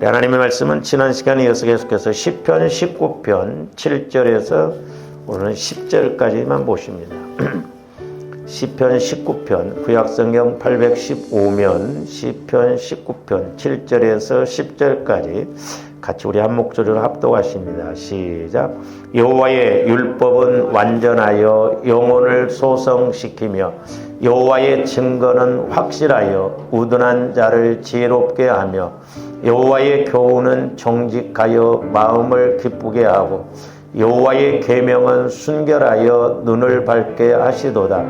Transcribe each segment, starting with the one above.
우리 하나님의 말씀은 지난 시간에 이어서 계속해서 시편 19편 7절에서 오늘은 10절까지만 보십니다. 시편 19편 구약성경 815면 시편 19편 7절에서 10절까지 같이 우리 한 목소리로 합독하십니다. 시작. 여호와의 율법은 완전하여 영혼을 소성시키며 여호와의 증거는 확실하여 우둔한 자를 지혜롭게 하며 여호와의 교훈은 정직하여 마음을 기쁘게 하고 여호와의 계명은 순결하여 눈을 밝게 하시도다.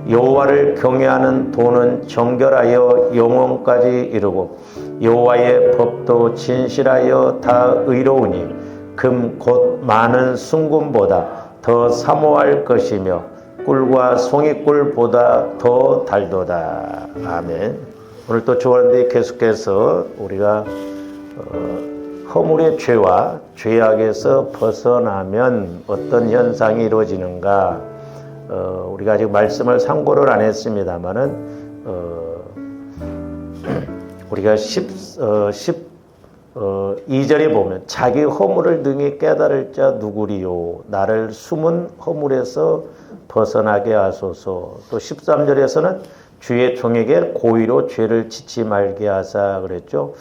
여호와를 경외하는 도는 정결하여 영원까지 이르고 여호와의 법도 진실하여 다 의로우니 금 곧 많은 순금보다 더 사모할 것이며 꿀과 송이꿀보다 더 달도다. 아멘. 오늘 또 좋아하는데 계속해서 우리가 허물의 죄와 죄악에서 벗어나면 어떤 현상이 이루어지는가. 우리가 아직 말씀을 상고를 안 했습니다만은 우리가 2절에 보면 자기 허물을 능히 깨달을 자 누구리요 나를 숨은 허물에서 벗어나게 하소서. 또 13절에서는 주의 종에게 고의로 죄를 짓지 말게 하사 그랬죠.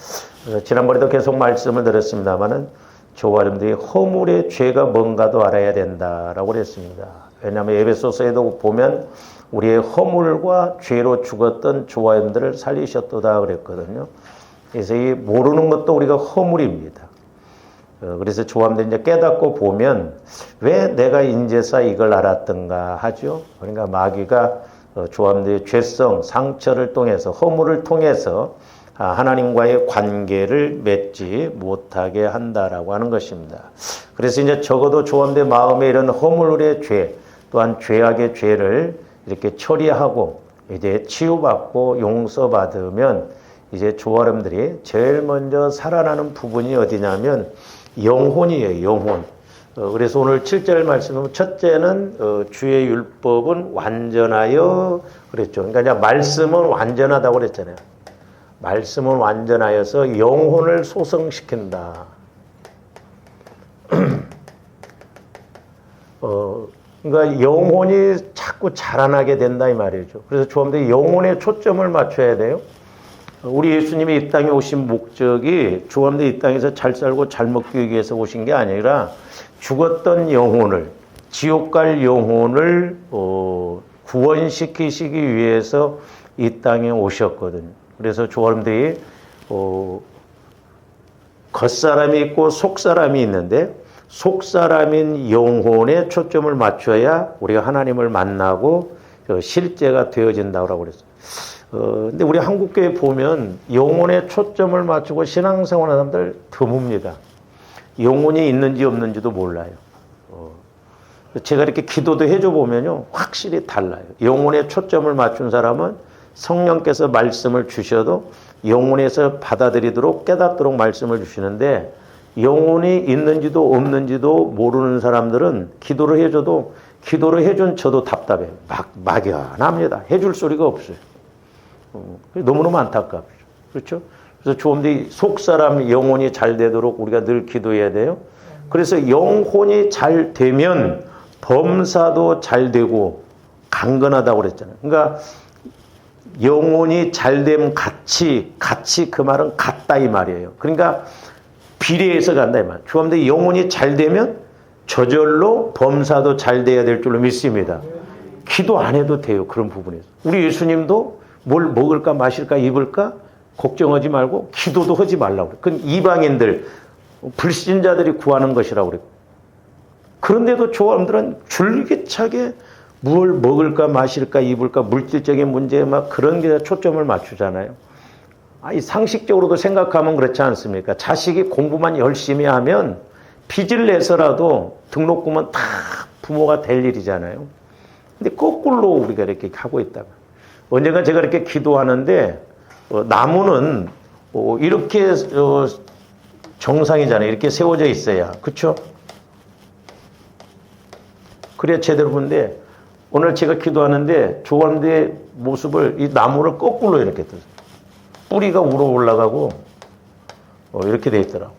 지난번에도 계속 말씀을 드렸습니다만은 저와 여러분들이 허물의 죄가 뭔가도 알아야 된다라고 그랬습니다. 왜냐하면 에베소서에도 보면 우리의 허물과 죄로 죽었던 저와 여러분들을 살리셨도다 그랬거든요. 그래서 이 모르는 것도 우리가 허물입니다. 그래서 조함들 이제 깨닫고 보면 왜 내가 인제서 이걸 알았던가 하죠. 그러니까 마귀가 조함들의 죄성, 상처를 통해서 허물을 통해서 하나님과의 관계를 맺지 못하게 한다라고 하는 것입니다. 그래서 이제 적어도 조함들 마음에 이런 허물의 죄, 또한 죄악의 죄를 이렇게 처리하고 이제 치유받고 용서받으면 이제 조아름들이 제일 먼저 살아나는 부분이 어디냐면 영혼이에요. 영혼. 그래서 오늘 7절 말씀은 첫째는 주의 율법은 완전하여 그랬죠. 그러니까 그냥 말씀은 완전하다고 그랬잖아요. 말씀은 완전하여서 영혼을 소성시킨다. 그러니까 영혼이 자꾸 자라나게 된다 이 말이죠. 그래서 조아름들이 영혼에 초점을 맞춰야 돼요. 우리 예수님이 이 땅에 오신 목적이 조함들 이 땅에서 잘 살고 잘 먹기 위해서 오신 게 아니라 죽었던 영혼을, 지옥 갈 영혼을 구원시키시기 위해서 이 땅에 오셨거든요. 그래서 조함들이 겉사람이 있고 속사람이 있는데 속사람인 영혼에 초점을 맞춰야 우리가 하나님을 만나고 실제가 되어진다고 그랬어요. 근데 우리 한국교회 보면 영혼에 초점을 맞추고 신앙생활 하는 사람들 드뭅니다. 영혼이 있는지 없는지도 몰라요. 제가 이렇게 기도도 해줘 보면요. 확실히 달라요. 영혼에 초점을 맞춘 사람은 성령께서 말씀을 주셔도 영혼에서 받아들이도록 깨닫도록 말씀을 주시는데 영혼이 있는지도 없는지도 모르는 사람들은 기도를 해줘도 기도를 해준 저도 답답해요. 막연합니다. 해줄 소리가 없어요. 너무너무 안타깝죠. 그렇죠? 그래서 조금더 속사람 영혼이 잘 되도록 우리가 늘 기도해야 돼요. 그래서 영혼이 잘 되면 범사도 잘 되고 강건하다고 그랬잖아요. 그러니까 영혼이 잘 되면 같이 그 말은 같다 이 말이에요. 그러니까 비례해서 간다 이 말. 조금더 영혼이 잘 되면 저절로 범사도 잘 돼야 될 줄로 믿습니다. 기도 안 해도 돼요. 그런 부분에서. 우리 예수님도 뭘 먹을까 마실까 입을까 걱정하지 말고 기도도 하지 말라고 그래요. 그건 이방인들 불신자들이 구하는 것이라고 그래요. 그런데도 조함들은 줄기차게 뭘 먹을까 마실까 입을까 물질적인 문제에 막 그런 게 초점을 맞추잖아요. 상식적으로도 생각하면 그렇지 않습니까? 자식이 공부만 열심히 하면 빚을 내서라도 등록금은 다 부모가 될 일이잖아요. 근데 거꾸로 우리가 이렇게 하고 있다가 언젠가 제가 이렇게 기도하는데 나무는 이렇게 정상이잖아요. 이렇게 세워져 있어야. 그렇죠? 그래야 제대로 보는데 오늘 제가 기도하는데 조감대의 모습을 이 나무를 거꾸로 이렇게 뜨요 뿌리가 우러 올라가고 이렇게 돼 있더라고.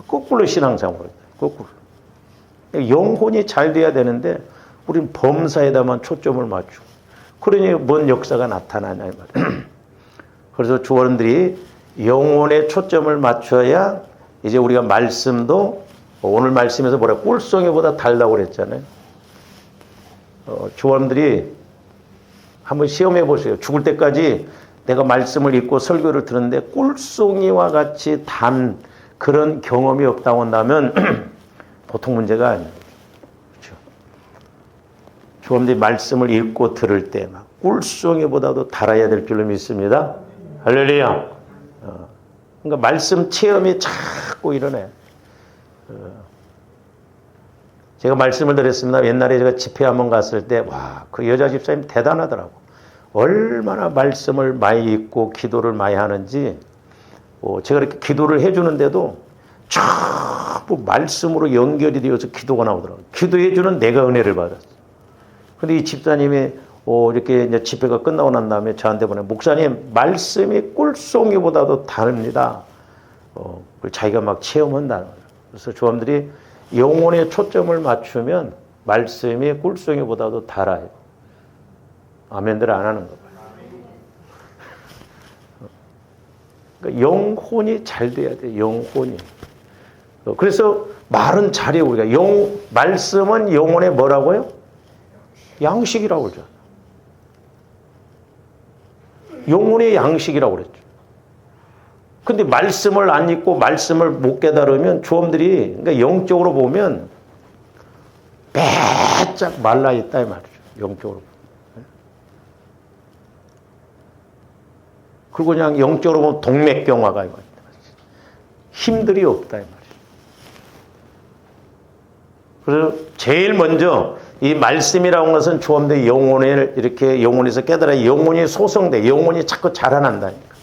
거꾸로 신앙생활을 해요. 거꾸로. 영혼이 잘 돼야 되는데 우리는 범사에다만 초점을 맞추고 그러니 뭔 역사가 나타나냐 이 말이에요. 그래서 주원들이 영혼에 초점을 맞춰야 이제 우리가 말씀도 오늘 말씀에서 뭐라 꿀송이보다 달다고 그랬잖아요. 주원들이 한번 시험해 보세요. 죽을 때까지 내가 말씀을 읽고 설교를 들었는데 꿀송이와 같이 단 그런 경험이 없다고 한다면 보통 문제가 아니에요. 그렇죠? 주원들이 말씀을 읽고 들을 때 막 꿀송이보다도 달아야 될 줄로 믿습니다. 할렐루야. 그러니까 말씀 체험이 자꾸 일어나요. 제가 말씀을 드렸습니다. 옛날에 제가 집회 한번 갔을 때, 와, 그 여자 집사님 대단하더라고. 얼마나 말씀을 많이 읽고 기도를 많이 하는지, 제가 이렇게 기도를 해주는데도 전부 말씀으로 연결이 되어서 기도가 나오더라고요. 기도해주는 내가 은혜를 받았어. 근데 이 집사님이 이렇게 이제 집회가 끝나고 난 다음에 저한테 보내, 목사님, 말씀이 꿀송이보다도 다릅니다. 자기가 막 체험한다는 거예요. 그래서 조함들이 영혼에 초점을 맞추면 말씀이 꿀송이보다도 달아요. 아멘들 안 하는 거 봐요. 그러니까 영혼이 잘 돼야 돼요. 영혼이. 그래서 말은 잘해요. 우리가 말씀은 영혼의 뭐라고요? 양식이라고 그러죠. 영혼의 양식이라고 그랬죠. 근데 말씀을 안 읽고 말씀을 못 깨달으면 조험들이 그러니까 영적으로 보면 빼짝 말라 있다 이 말이죠. 영적으로. 그리고 그냥 영적으로 보면 동맥경화가 있다. 힘들이 없다 이 말이죠. 그래서 제일 먼저 이 말씀이라는 것은 조험들이 영혼을 이렇게 영혼에서 깨달아 영혼이 소성돼 영혼이 자꾸 자라난다니까.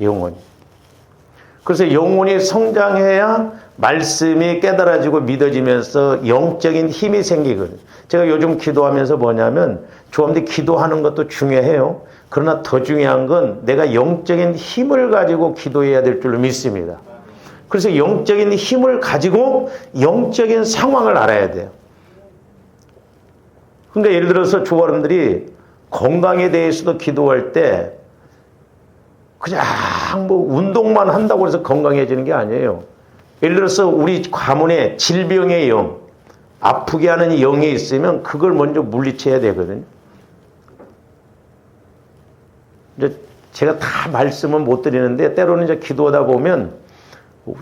영혼이. 그래서 영혼이 성장해야 말씀이 깨달아지고 믿어지면서 영적인 힘이 생기거든요. 제가 요즘 기도하면서 뭐냐면 조함들이 기도하는 것도 중요해요. 그러나 더 중요한 건 내가 영적인 힘을 가지고 기도해야 될 줄로 믿습니다. 그래서 영적인 힘을 가지고 영적인 상황을 알아야 돼요. 그러니까 예를 들어서 조화원들이 건강에 대해서도 기도할 때 그냥 뭐 운동만 한다고 해서 건강해지는 게 아니에요. 예를 들어서 우리 가문에 질병의 영, 아프게 하는 영이 있으면 그걸 먼저 물리쳐야 되거든요. 이제 제가 다 말씀은 못 드리는데 때로는 이제 기도하다 보면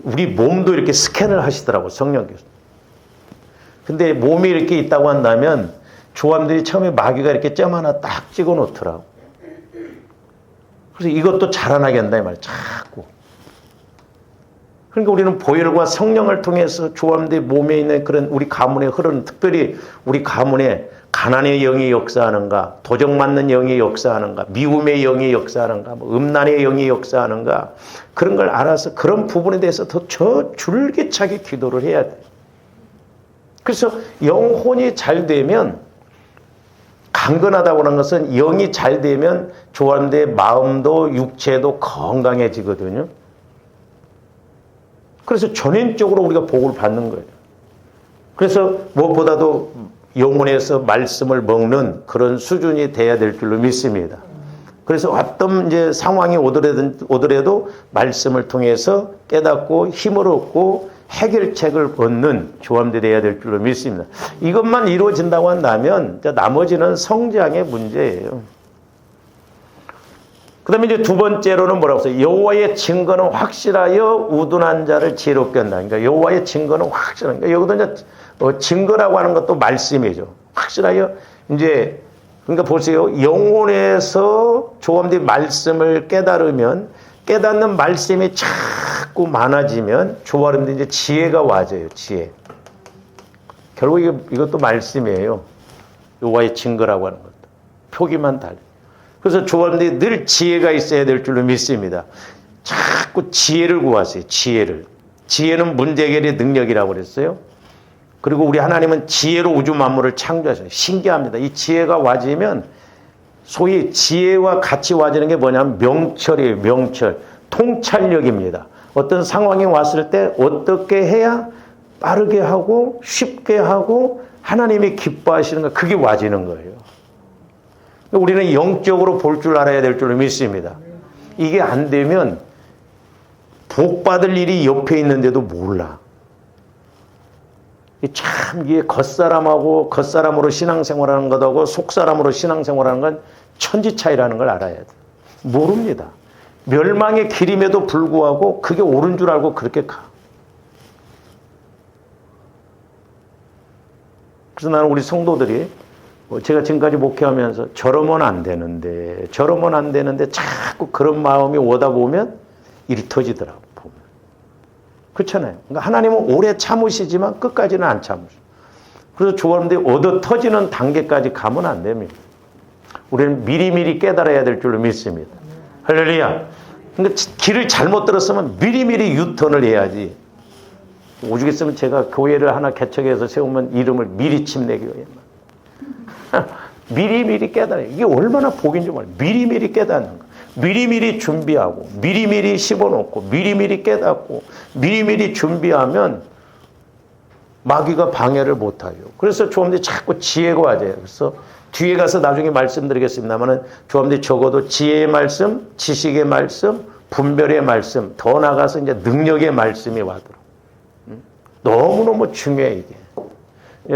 우리 몸도 이렇게 스캔을 하시더라고요. 성령께서. 근데 몸이 이렇게 있다고 한다면 조함들이 처음에 마귀가 이렇게 점 하나 딱 찍어 놓더라고. 그래서 이것도 자라나게 한다 이 말이야. 자꾸. 그러니까 우리는 보혈과 성령을 통해서 조함들이 몸에 있는 그런 우리 가문의 흐름, 특별히 우리 가문에 가난의 영이 역사하는가, 도적 맞는 영이 역사하는가, 미움의 영이 역사하는가, 뭐 음란의 영이 역사하는가, 그런 걸 알아서 그런 부분에 대해서 더 줄기차게 기도를 해야 돼. 그래서 영혼이 잘 되면 강건하다고 하는 것은 영이 잘 되면 조화인데 마음도 육체도 건강해지거든요. 그래서 전인적으로 우리가 복을 받는 거예요. 그래서 무엇보다도 영혼에서 말씀을 먹는 그런 수준이 돼야 될 줄로 믿습니다. 그래서 어떤 이제 상황이 오더라도 말씀을 통해서 깨닫고 힘을 얻고 해결책을 얻는 조함들이 돼야 될 줄로 믿습니다. 이것만 이루어진다고 한다면 나머지는 성장의 문제예요. 그 다음에 이제 두 번째로는 뭐라고 써요? 여호와의 증거는 확실하여 우둔한 자를 지혜롭게 한다. 그러니까 여호와의 증거는 확실한. 그러니까 여기도 이제 증거라고 하는 것도 말씀이죠. 확실하여 이제 그러니까 보세요. 영혼에서 조함들이 말씀을 깨달으면 깨닫는 말씀이 자꾸 많아지면 조화른데 이제 지혜가 와져요. 지혜. 결국 이것도 말씀이에요. 여호와의 증거라고 하는 것도. 표기만 달라요. 그래서 조화른데 늘 지혜가 있어야 될 줄로 믿습니다. 자꾸 지혜를 구하세요. 지혜를. 지혜는 문제 해결의 능력이라고 그랬어요. 그리고 우리 하나님은 지혜로 우주 만물을 창조하셨어요. 신기합니다. 이 지혜가 와지면 소위 지혜와 같이 와지는 게 뭐냐면 명철이에요. 명철. 통찰력입니다. 어떤 상황이 왔을 때 어떻게 해야 빠르게 하고 쉽게 하고 하나님이 기뻐하시는가, 그게 와지는 거예요. 우리는 영적으로 볼 줄 알아야 될 줄 믿습니다. 이게 안 되면 복 받을 일이 옆에 있는데도 몰라. 참 이게 겉사람으로 신앙생활하는 것하고 속사람으로 신앙생활하는 건 천지 차이라는 걸 알아야 돼. 모릅니다. 멸망의 길임에도 불구하고 그게 옳은 줄 알고 그렇게 가. 그래서 나는 우리 성도들이 제가 지금까지 목회하면서 저러면 안 되는데 자꾸 그런 마음이 오다 보면 일이 터지더라고. 보면. 그렇잖아요. 그러니까 하나님은 오래 참으시지만 끝까지는 안 참으셔. 그래서 조언데 얻어 터지는 단계까지 가면 안 됩니다. 우리는 미리미리 깨달아야 될 줄로 믿습니다. 할렐루야. 그러니까 길을 잘못 들었으면 미리미리 유턴을 해야지. 오죽했으면 제가 교회를 하나 개척해서 세우면 이름을 미리침내교회. 미리미리 깨달아요. 이게 얼마나 복인지 몰라요. 미리미리 깨닫는 거. 미리미리 준비하고 미리미리 씹어놓고 미리미리 깨닫고 미리미리 준비하면 마귀가 방해를 못하죠. 그래서 조합들이 자꾸 지혜가 와져요. 그래서 뒤에 가서 나중에 말씀드리겠습니다만은 조합들이 적어도 지혜의 말씀, 지식의 말씀, 분별의 말씀, 더 나가서 이제 능력의 말씀이 와도록. 너무너무 중요해, 이게.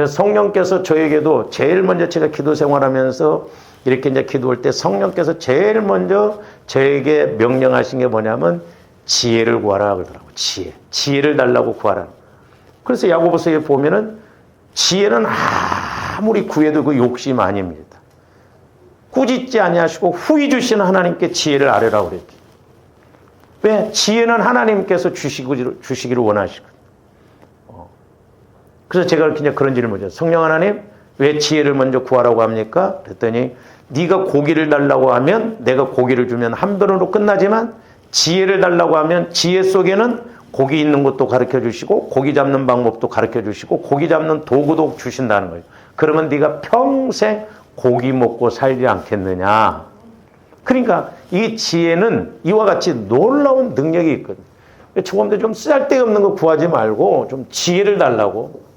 성령께서 저에게도 제일 먼저 제가 기도 생활하면서 이렇게 이제 기도할 때 성령께서 제일 먼저 저에게 명령하신 게 뭐냐면 지혜를 구하라 그러더라고요. 지혜를 달라고 구하라. 그래서 야고보서에 보면은 지혜는 아무리 구해도 그 욕심 아닙니다. 꾸짖지 아니하시고 후히 주시는 하나님께 지혜를 아뢰라고 그랬죠. 왜? 지혜는 하나님께서 주시기를 원하시거든요. 그래서 제가 그냥 그런 질문이죠. 성령 하나님, 왜 지혜를 먼저 구하라고 합니까? 그랬더니 네가 고기를 달라고 하면 내가 고기를 주면 한 번으로 끝나지만 지혜를 달라고 하면 지혜 속에는 고기 있는 것도 가르쳐 주시고 고기 잡는 방법도 가르쳐 주시고 고기 잡는 도구도 주신다는 거예요. 그러면 네가 평생 고기 먹고 살지 않겠느냐. 그러니까 이 지혜는 이와 같이 놀라운 능력이 있거든요. 조금도 좀 쓸데없는 거 구하지 말고 좀 지혜를 달라고.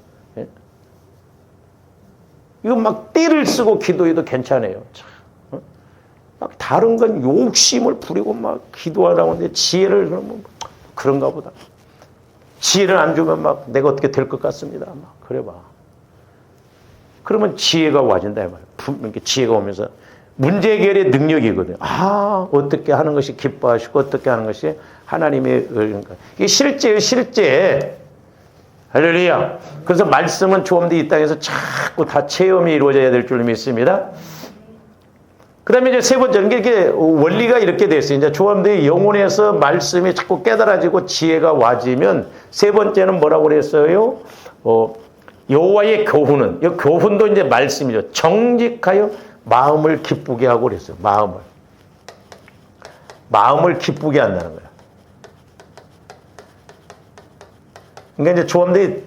이거 막 띠를 쓰고 기도해도 괜찮아요. 막 다른 건 욕심을 부리고 막 기도하라고 하는데 지혜를 그러면 그런가 보다. 지혜를 안 주면 막 내가 어떻게 될 것 같습니다. 막 그래봐. 그러면 지혜가 와진다 이 말이에요. 이렇게 지혜가 오면서 문제 해결의 능력이거든요. 아, 어떻게 하는 것이 기뻐하시고 어떻게 하는 것이 하나님의 은가. 이게 실제예요, 실제. 할렐루야. 그래서 말씀은 조금도 이 땅에서 자꾸 다 체험이 이루어져야 될 줄 믿습니다. 그 다음에 이제 세 번째는 이게 원리가 이렇게 됐어요. 이제 조함들이 영혼에서 말씀이 자꾸 깨달아지고 지혜가 와지면 세 번째는 뭐라고 그랬어요? 여호와의 교훈은, 이 교훈도 이제 말씀이죠. 정직하여 마음을 기쁘게 하고 그랬어요. 마음을 기쁘게 한다는 거예요. 그러니까 이제 조함들이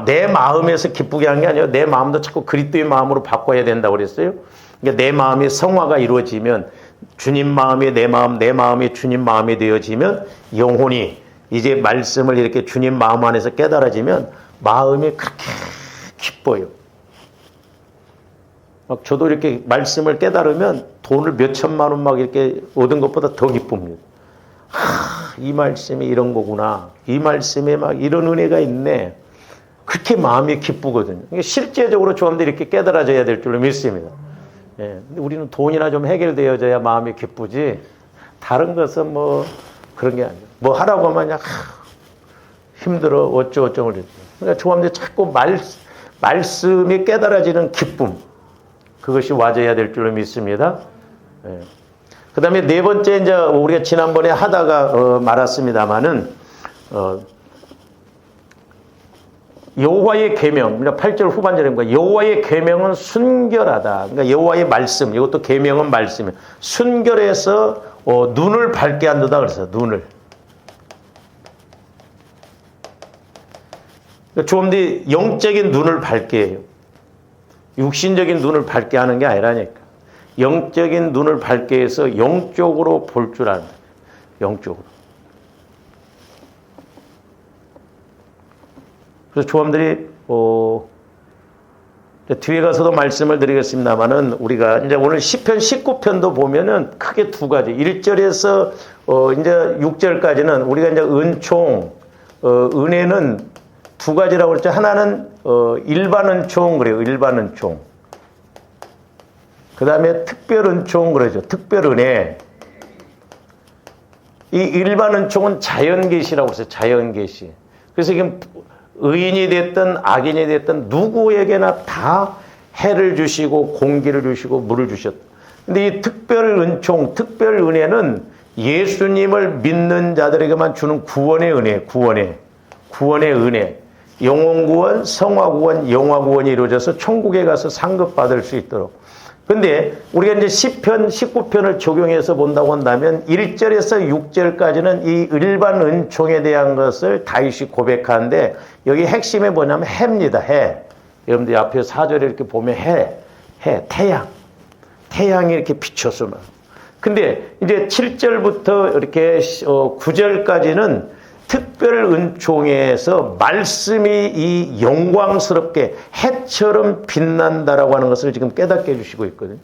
내 마음에서 기쁘게 하는 게 아니라 내 마음도 자꾸 그리스도의 마음으로 바꿔야 된다고 그랬어요. 그러니까 내 마음의 성화가 이루어지면 주님 마음이 내 마음이 주님 마음이 되어지면 영혼이 이제 말씀을 이렇게 주님 마음 안에서 깨달아지면 마음이 그렇게 기뻐요. 막 저도 이렇게 말씀을 깨달으면 돈을 몇 천만 원 막 이렇게 얻은 것보다 더 기쁩니다. 이 말씀이 이런 거구나. 이 말씀에 막 이런 은혜가 있네. 그렇게 마음이 기쁘거든요. 실제적으로 좀 더 이렇게 깨달아져야 될 줄로 믿습니다. 예, 근데 우리는 돈이나 좀 해결되어져야 마음이 기쁘지. 다른 것은 뭐 그런 게 아니에요. 뭐 하라고 하면 그냥 힘들어 어쩌고 그랬죠. 그러니까 조함들 자꾸 말씀이 깨달아지는 기쁨. 그것이 와져야 될 줄로 믿습니다. 예. 그 다음에 네 번째, 이제 우리가 지난번에 하다가 말았습니다만은, 여호와의 계명, 8절 후반절입니다. 여호와의 계명은 순결하다. 그러니까 여호와의 말씀, 이것도 계명은 말씀이에요. 순결해서 눈을 밝게 한다 그랬어요. 눈을. 그러니까 좀 더 영적인 눈을 밝게 해요. 육신적인 눈을 밝게 하는 게 아니라니까. 영적인 눈을 밝게 해서 영적으로 볼 줄 아는 거예요. 영적으로. 그래서 조함들이 뒤에 가서도 말씀을 드리겠습니다만은 우리가 이제 오늘 시편 19편도 보면은 크게 두 가지 1절에서 이제 6절까지는 우리가 이제 은총, 은혜는 두 가지라고 그랬죠. 하나는 일반 은총 그래요. 일반 은총. 그 다음에 특별 은총 그러죠. 특별 은혜. 이 일반 은총은 자연 계시라고 했어요. 자연 계시. 그래서 이게 의인이 됐든 악인이 됐든 누구에게나 다 해를 주시고 공기를 주시고 물을 주셨다. 근데 이 특별 은총, 특별 은혜는 예수님을 믿는 자들에게만 주는 구원의 은혜, 구원의 은혜. 영혼 구원, 성화 구원, 영화 구원이 이루어져서 천국에 가서 상급받을 수 있도록. 근데 우리가 이제 시편 19편을 적용해서 본다고 한다면 1절에서 6절까지는 이 일반 은총에 대한 것을 다윗이 고백하는데 여기 핵심이 뭐냐면 해입니다. 해. 여러분들 앞에 4절에 이렇게 보면 해, 태양이 이렇게 비춰서 막. 근데 이제 7절부터 이렇게 9절까지는 특별 은총에서 말씀이 이 영광스럽게 해처럼 빛난다라고 하는 것을 지금 깨닫게 해주시고 있거든요.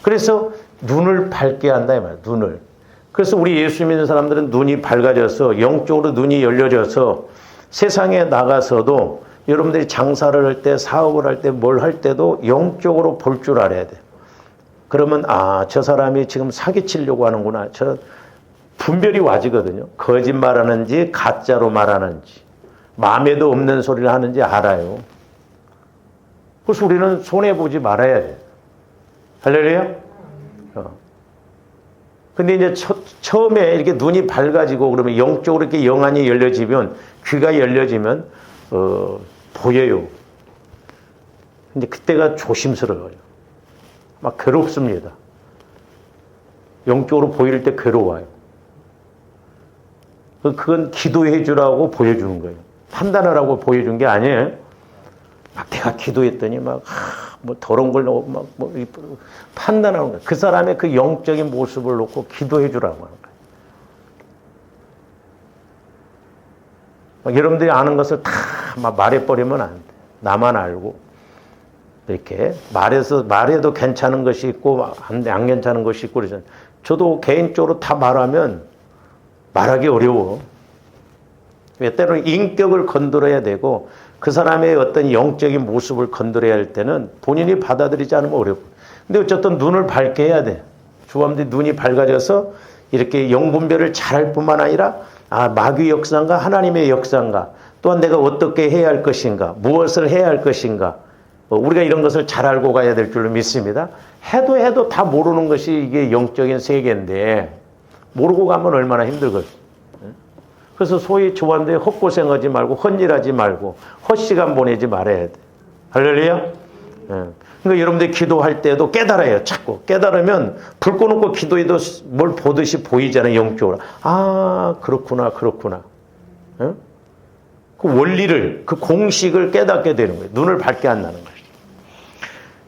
그래서 눈을 밝게 한다 이 말이에요. 눈을. 그래서 우리 예수 믿는 사람들은 눈이 밝아져서 영적으로 눈이 열려져서 세상에 나가서도 여러분들이 장사를 할 때 사업을 할 때 뭘 할 때도 영적으로 볼 줄 알아야 돼요. 그러면 저 사람이 지금 사기치려고 하는구나. 저 분별이 와지거든요. 거짓말하는지 가짜로 말하는지 마음에도 없는 소리를 하는지 알아요. 그래서 우리는 손해보지 말아야 돼요. 할렐루야? 근데 이제 처음에 이렇게 눈이 밝아지고 그러면 영적으로 이렇게 영안이 열려지면 귀가 열려지면 보여요. 근데 그때가 조심스러워요. 막 괴롭습니다. 영적으로 보일 때 괴로워요. 그건 기도해 주라고 보여주는 거예요. 판단하라고 보여준 게 아니에요. 막 내가 기도했더니 뭐 더러운 걸 막 판단하는 거예요. 그 사람의 그 영적인 모습을 놓고 기도해 주라고 하는 거예요. 막 여러분들이 아는 것을 다 막 말해버리면 안 돼. 나만 알고. 이렇게 말해도 괜찮은 것이 있고 안 괜찮은 것이 있고 그러잖아요. 저도 개인적으로 다 말하면 말하기 어려워. 때로는 인격을 건드려야 되고 그 사람의 어떤 영적인 모습을 건드려야 할 때는 본인이 받아들이지 않으면 어렵고. 근데 어쨌든 눈을 밝게 해야 돼. 주함들이 눈이 밝아져서 이렇게 영분별을 잘할 뿐만 아니라 마귀 역사인가 하나님의 역사인가 또한 내가 어떻게 해야 할 것인가 무엇을 해야 할 것인가 우리가 이런 것을 잘 알고 가야 될 줄로 믿습니다. 해도 다 모르는 것이 이게 영적인 세계인데 모르고 가면 얼마나 힘들겠어요. 그래서 소위 조한대 헛고생하지 말고 헛일하지 말고 헛시간 보내지 말아야 돼. 할렐루야? 그러니까 여러분들 기도할 때도 깨달아요. 자꾸 깨달으면 불 꺼놓고 기도해도 뭘 보듯이 보이잖아요. 영적으로. 그렇구나. 그 원리를 그 공식을 깨닫게 되는 거예요. 눈을 밝게 한다는 거예요.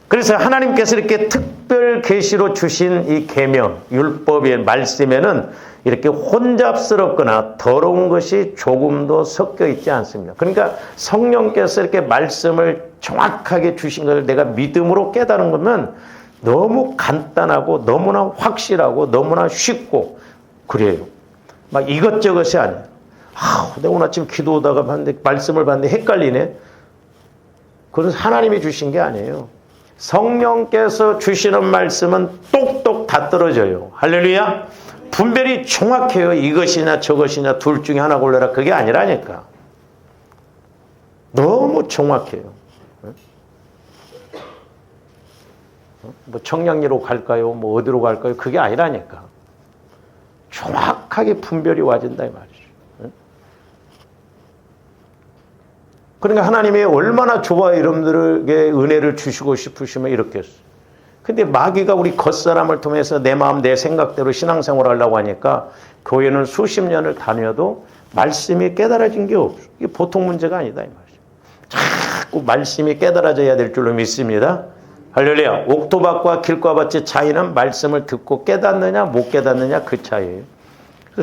그래서 하나님께서 이렇게 특별 계시로 주신 이 계명, 율법의 말씀에는 이렇게 혼잡스럽거나 더러운 것이 조금도 섞여 있지 않습니다. 그러니까 성령께서 이렇게 말씀을 정확하게 주신 것을 내가 믿음으로 깨달은 거면 너무 간단하고 너무나 확실하고 너무나 쉽고 그래요. 막 이것저것이 아니에요. 내가 오늘 아침 기도하다가 봤는데 말씀을 봤는데 헷갈리네. 그건 하나님이 주신 게 아니에요. 성령께서 주시는 말씀은 똑똑 다 떨어져요. 할렐루야. 분별이 정확해요. 이것이냐 저것이냐 둘 중에 하나 골라라. 그게 아니라니까. 너무 정확해요. 뭐 청량리로 갈까요? 뭐 어디로 갈까요? 그게 아니라니까. 정확하게 분별이 와진다 이 말이죠. 그러니까 하나님이 얼마나 좋아 여러분들에게 은혜를 주시고 싶으시면 이렇게 했어요. 근데 마귀가 우리 겉사람을 통해서 내 마음 내 생각대로 신앙생활을 하려고 하니까 교회는 수십 년을 다녀도 말씀이 깨달아진 게 없어. 이게 보통 문제가 아니다 이 말이죠. 자꾸 말씀이 깨달아져야 될 줄로 믿습니다. 할렐루야. 옥토밭과 길과밭의 차이는 말씀을 듣고 깨닫느냐 못 깨닫느냐 그 차이예요.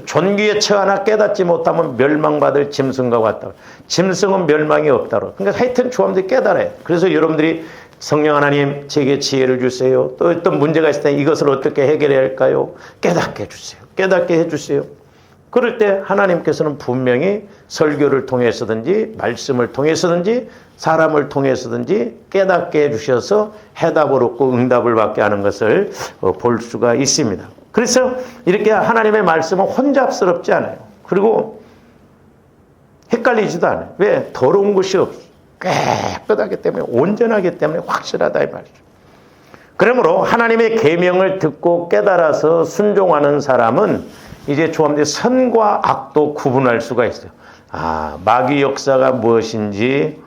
존귀의 처 하나 깨닫지 못하면 멸망받을 짐승과 같다. 짐승은 멸망이 없다고. 그러니까 하여튼 조함들이 깨달아요. 그래서 여러분들이 성령 하나님 제게 지혜를 주세요. 또 어떤 문제가 있을 때 이것을 어떻게 해결해야 할까요? 깨닫게 해주세요. 깨닫게 해주세요. 그럴 때 하나님께서는 분명히 설교를 통해서든지 말씀을 통해서든지 사람을 통해서든지 깨닫게 해주셔서 해답을 얻고 응답을 받게 하는 것을 볼 수가 있습니다. 그래서 이렇게 하나님의 말씀은 혼잡스럽지 않아요. 그리고 헷갈리지도 않아요. 왜? 더러운 것이 없어. 깨끗하기 때문에, 온전하기 때문에 확실하다 이 말이죠. 그러므로 하나님의 계명을 듣고 깨달아서 순종하는 사람은 이제 조함대 선과 악도 구분할 수가 있어요. 아, 마귀 역사가 무엇인지,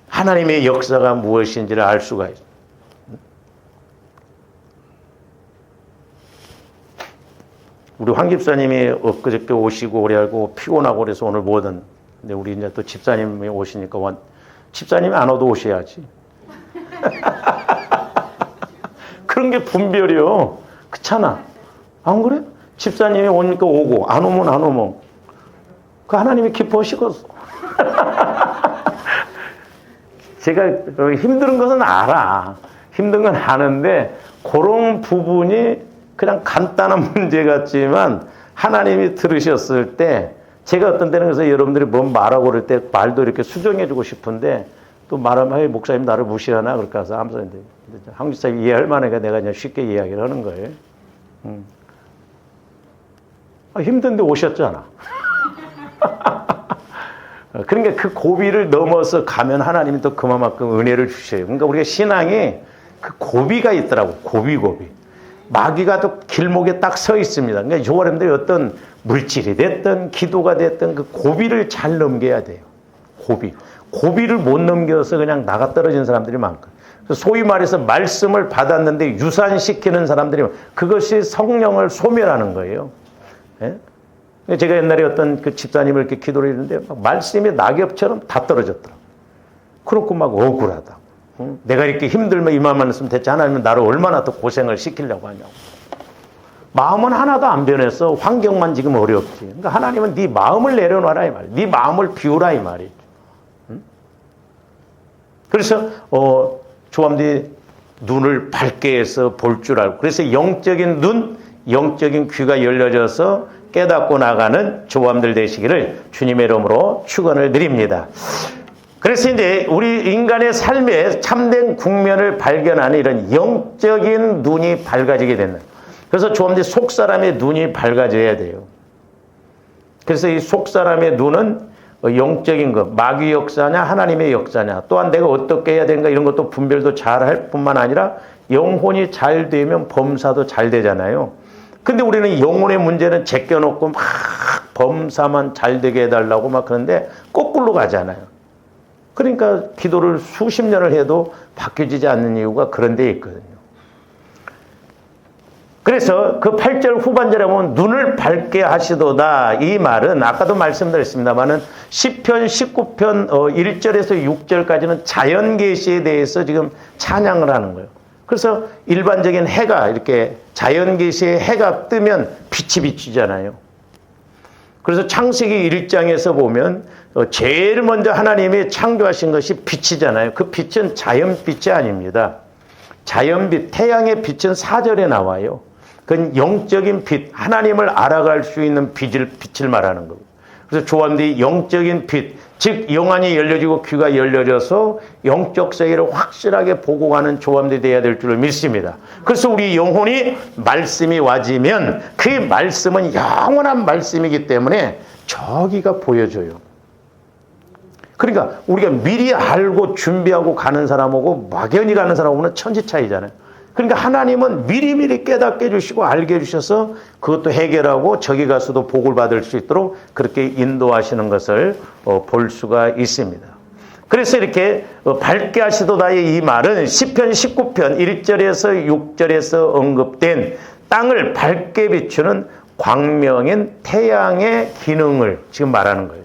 하나님의 역사가 무엇인지를 알 수가 있어요. 우리 황 집사님이 엊그저께 오시고 그래가지고 피곤하고 그래서 오늘 못 왔는데 근데 우리 이제 또 집사님이 오시니까 집사님이 안 와도 오셔야지. 그런 게 분별이요. 그렇잖아. 안 그래? 집사님이 오니까 오고 안 오면 안 오면 그 하나님이 기뻐하시겠어. 제가 힘든 것은 알아. 힘든 건 아는데 그런 부분이 그냥 간단한 문제 같지만 하나님이 들으셨을 때 제가 어떤 때는 그래서 여러분들이 뭐 말하고 그럴 때 말도 이렇게 수정해주고 싶은데 또 말하면 목사님 나를 무시하나 그렇게 해서 아무튼 한국 사람 이해할 만하니까 내가 그냥 쉽게 이야기를 하는 거예요. 힘든데 오셨잖아. 그러니까 그 고비를 넘어서 가면 하나님이 또 그만큼 은혜를 주셔요. 그러니까 우리가 신앙이 그 고비가 있더라고. 고비. 마귀가 또 길목에 딱 서 있습니다. 그러니까 여러분들이 어떤 물질이 됐든 기도가 됐든 그 고비를 잘 넘겨야 돼요. 고비를 못 넘겨서 그냥 나가 떨어진 사람들이 많거든요. 소위 말해서 말씀을 받았는데 유산시키는 사람들이 그것이 성령을 소멸하는 거예요. 예? 제가 옛날에 어떤 그 집사님을 이렇게 기도를 했는데 말씀이 낙엽처럼 다 떨어졌더라고요. 그렇고 막 억울하다. 내가 이렇게 힘들면 이만만 했으면 됐지. 하나님은 나를 얼마나 더 고생을 시키려고 하냐고. 마음은 하나도 안 변했어. 환경만 지금 어렵지. 그러니까 하나님은 네 마음을 내려놔라 이 말이야. 네 마음을 비우라 이 말이죠. 그래서 조함들이 눈을 밝게 해서 볼 줄 알고 그래서 영적인 눈, 영적인 귀가 열려져서 깨닫고 나가는 조함들 되시기를 주님의 이름으로 축원을 드립니다. 그래서 이제 우리 인간의 삶에 참된 국면을 발견하는 이런 영적인 눈이 밝아지게 되는. 그래서 조함들 속사람의 눈이 밝아져야 돼요. 그래서 이 속사람의 눈은 영적인 것, 마귀 역사냐 하나님의 역사냐 또한 내가 어떻게 해야 되는가 이런 것도 분별도 잘할 뿐만 아니라 영혼이 잘 되면 범사도 잘 되잖아요. 근데 우리는 영혼의 문제는 제껴놓고 막 범사만 잘 되게 해달라고 막 그런데 거꾸로 가잖아요. 그러니까 기도를 수십 년을 해도 바뀌어지지 않는 이유가 그런 데 있거든요. 그래서 그 8절 후반절에 보면 눈을 밝게 하시도다 이 말은 아까도 말씀드렸습니다만은 시편 19편 1절에서 6절까지는 자연계시에 대해서 지금 찬양을 하는 거예요. 그래서 일반적인 해가 이렇게 자연계시에 해가 뜨면 빛이 비치잖아요. 그래서 창세기 1장에서 보면 제일 먼저 하나님이 창조하신 것이 빛이잖아요. 그 빛은 자연빛이 아닙니다. 자연빛, 태양의 빛은 4절에 나와요. 그건 영적인 빛, 하나님을 알아갈 수 있는 빛을 말하는 거고. 그래서 조함들이 영적인 빛, 즉 영안이 열려지고 귀가 열려져서 영적 세계를 확실하게 보고 가는 조함들이 되어야 될 줄을 믿습니다. 그래서 우리 영혼이 말씀이 와지면 그 말씀은 영원한 말씀이기 때문에 저기가 보여져요. 그러니까 우리가 미리 알고 준비하고 가는 사람하고 막연히 가는 사람하고는 천지 차이잖아요. 그러니까 하나님은 미리미리 깨닫게 해주시고 알게 해주셔서 그것도 해결하고 저기 가서도 복을 받을 수 있도록 그렇게 인도하시는 것을 볼 수가 있습니다. 그래서 이렇게 밝게 하시도다의 이 말은 시편 19편 1절에서 6절에서 언급된 땅을 밝게 비추는 광명인 태양의 기능을 지금 말하는 거예요.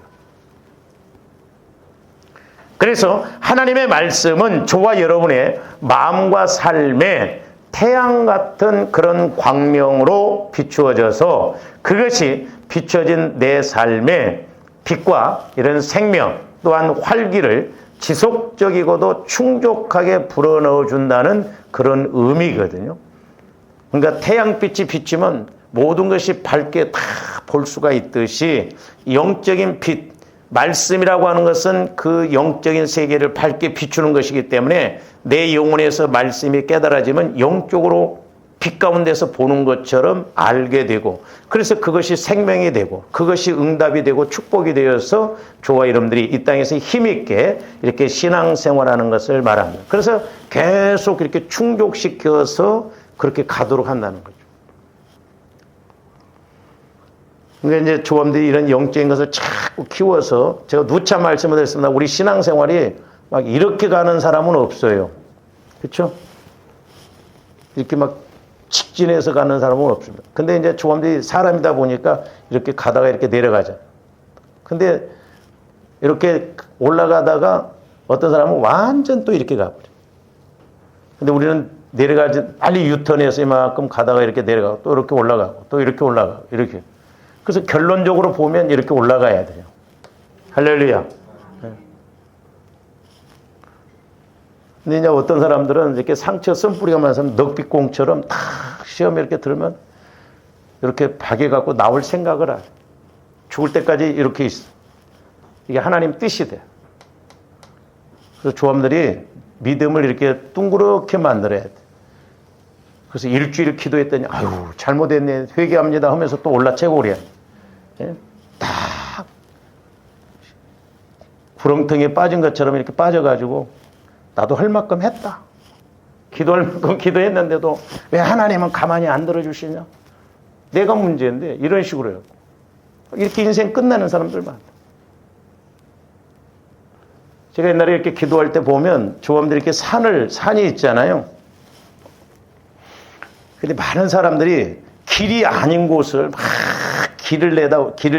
그래서 하나님의 말씀은 저와 여러분의 마음과 삶에 태양 같은 그런 광명으로 비추어져서 그것이 비춰진 내 삶의 빛과 이런 생명 또한 활기를 지속적이고도 충족하게 불어넣어 준다는 그런 의미거든요. 그러니까 태양빛이 비치면 모든 것이 밝게 다 볼 수가 있듯이 영적인 빛, 말씀이라고 하는 것은 그 영적인 세계를 밝게 비추는 것이기 때문에 내 영혼에서 말씀이 깨달아지면 영적으로 빛 가운데서 보는 것처럼 알게 되고 그래서 그것이 생명이 되고 그것이 응답이 되고 축복이 되어서 저와 여러분들이 이 땅에서 힘있게 이렇게 신앙생활하는 것을 말합니다. 그래서 계속 이렇게 충족시켜서 그렇게 가도록 한다는 거죠. 그러니까 이제 조합들이 이런 영적인 것을 자꾸 키워서 제가 누차 말씀을 드렸습니다. 우리 신앙생활이 막 이렇게 가는 사람은 없어요. 그렇죠? 이렇게 막 직진해서 가는 사람은 없습니다. 근데 이제 조합들이 사람이다 보니까 이렇게 가다가 이렇게 내려가죠. 근데 이렇게 올라가다가 어떤 사람은 완전 또 이렇게 가버려요. 근데 우리는 내려가지, 빨리 유턴해서 이만큼 가다가 이렇게 내려가고 또 이렇게 올라가고 또 이렇게 올라가고 이렇게. 그래서 결론적으로 보면 이렇게 올라가야 돼요. 할렐루야. 근데 이제 어떤 사람들은 이렇게 상처 쓴뿌리가 많은 사람 넉빛공처럼 탁 시험에 이렇게 들으면 이렇게 박해갖고 나올 생각을 하죠. 죽을 때까지 이렇게 있어. 이게 하나님 뜻이 돼. 그래서 조함들이 믿음을 이렇게 둥그렇게 만들어야 돼. 그래서 일주일 기도했더니 아유 잘못했네 회개합니다 하면서 또 올라채고 그래요. 예? 딱 구렁텅이에 빠진 것처럼 이렇게 빠져가지고 나도 할 만큼 했다. 기도할 만큼 기도했는데도 왜 하나님은 가만히 안 들어주시냐? 내가 문제인데 이런 식으로 해요. 이렇게 인생 끝나는 사람들 많다. 제가 옛날에 이렇게 기도할 때 보면 조함들이 이렇게 산이 있잖아요. 근데 많은 사람들이 길이 아닌 곳을 막 길을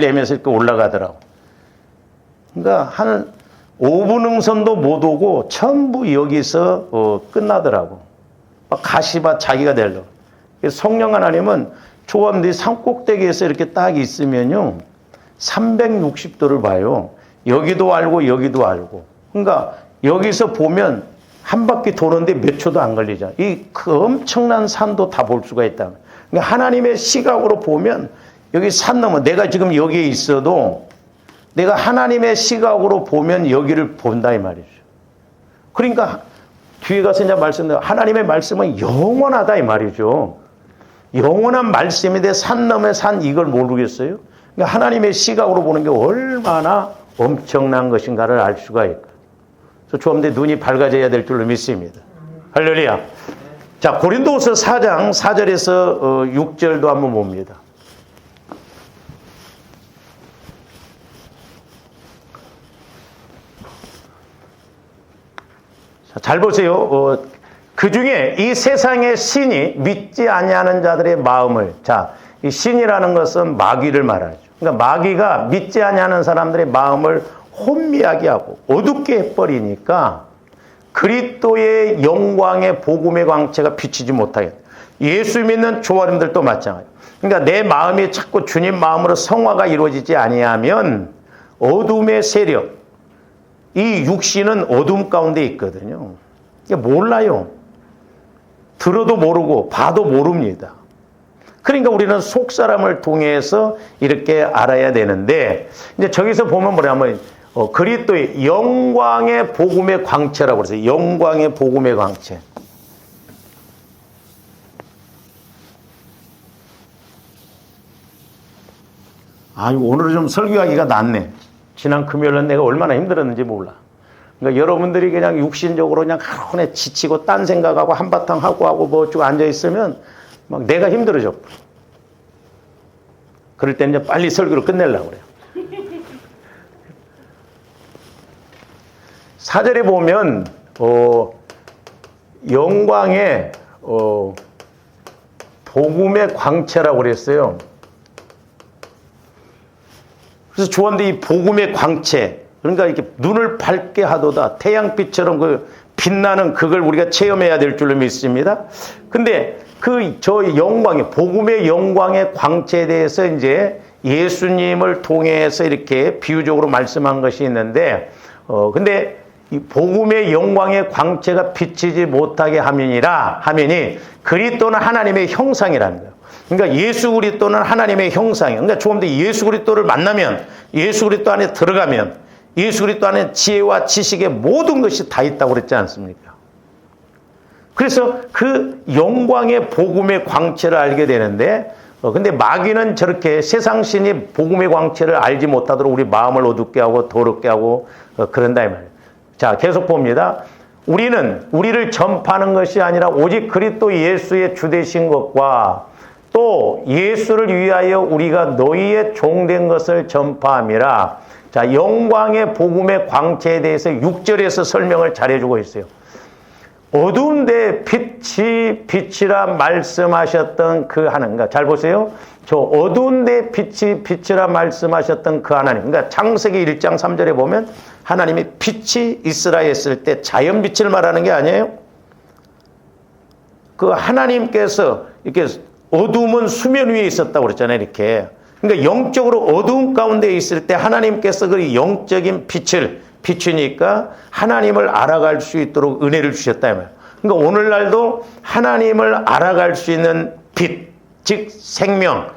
내면서 이렇게 올라가더라고. 그러니까 한 5분 응선도 못 오고 전부 여기서 끝나더라고. 막 가시밭 자기가 되려고. 성령 하나님은 조함들이 산꼭대기에서 이렇게 딱 있으면요. 360도를 봐요. 여기도 알고 여기도 알고. 그러니까 여기서 보면 한 바퀴 도는데 몇 초도 안 걸리잖아. 이 그 엄청난 산도 다 볼 수가 있다. 그러니까 하나님의 시각으로 보면 여기 산 넘어 내가 지금 여기에 있어도 내가 하나님의 시각으로 보면 여기를 본다 이 말이죠. 그러니까 뒤에 가서 이제 말씀드려 하나님의 말씀은 영원하다 이 말이죠. 영원한 말씀인데 산 넘어 산 이걸 모르겠어요? 그러니까 하나님의 시각으로 보는 게 얼마나 엄청난 것인가를 알 수가 있고. 그래서 조금더 눈이 밝아져야 될 줄로 믿습니다. 할렐루야. 자, 고린도후서 4장 4절에서 6절도 한번 봅니다. 자, 잘 보세요. 그 중에 이 세상의 신이 믿지 아니하는 자들의 마음을, 자, 이 신이라는 것은 마귀를 말하죠. 그러니까 마귀가 믿지 아니하는 사람들의 마음을 혼미하게 하고 어둡게 해버리니까 그리스도의 영광의 복음의 광채가 비치지 못하게. 예수 믿는 조아림들도 마찬가지. 그러니까 내 마음이 자꾸 주님 마음으로 성화가 이루어지지 아니하면 어둠의 세력, 이 육신은 어둠 가운데 있거든요. 몰라요. 들어도 모르고 봐도 모릅니다. 그러니까 우리는 속사람을 통해서 이렇게 알아야 되는데 이제 저기서 보면 뭐냐면 그리스도의 영광의 복음의 광채라고 그랬어요. 영광의 복음의 광채. 오늘은 좀 설교하기가 낫네. 지난 금요일은 내가 얼마나 힘들었는지 몰라. 그러니까 여러분들이 그냥 육신적으로 그냥 하루에 지치고 딴 생각하고 한바탕 하고 뭐 쭉 앉아있으면 막 내가 힘들어져. 그럴 때 이제 빨리 설교를 끝내려고 그래요. 4절에 보면 영광의 복음의 광채라고 그랬어요. 그래서 조언데 이 복음의 광채, 그러니까 이렇게 눈을 밝게 하도다 태양빛처럼 그 빛나는 그걸 우리가 체험해야 될 줄로 믿습니다. 근데 저 영광의, 복음의 영광의 광채에 대해서 이제 예수님을 통해서 이렇게 비유적으로 말씀한 것이 있는데, 근데 이 복음의 영광의 광채가 비치지 못하게 하면이 그리스도는 하나님의 형상이라는 거예요. 그러니까 예수 그리스도는 하나님의 형상이에요. 그러니까 조금 더 예수 그리스도를 만나면, 예수 그리스도 안에 들어가면 예수 그리스도 안에 지혜와 지식의 모든 것이 다 있다고 그랬지 않습니까? 그래서 그 영광의 복음의 광채를 알게 되는데, 근데 마귀는 저렇게 세상 신이 복음의 광채를 알지 못하도록 우리 마음을 어둡게 하고 더럽게 하고 그런다 이 말이에요. 자, 계속 봅니다. 우리를 전파하는 것이 아니라 오직 그리스도 예수의 주되신 것과 또 예수를 위하여 우리가 너희의 종된 것을 전파함이라. 자, 영광의 복음의 광채에 대해서 6절에서 설명을 잘해주고 있어요. 어두운데 빛이라 말씀하셨던 그 하나님. 잘 보세요. 저 어두운데 빛이라 말씀하셨던 그 하나님. 그러니까 창세기 1장 3절에 보면 하나님이 빛이 있으라 했을 때 자연 빛을 말하는 게 아니에요. 그 하나님께서 이렇게 어두움은 수면 위에 있었다고 그랬잖아요. 이렇게. 그러니까 영적으로 어두움 가운데 있을 때 하나님께서 그 영적인 빛을 비추니까 하나님을 알아갈 수 있도록 은혜를 주셨다. 그러니까 오늘날도 하나님을 알아갈 수 있는 빛, 즉 생명.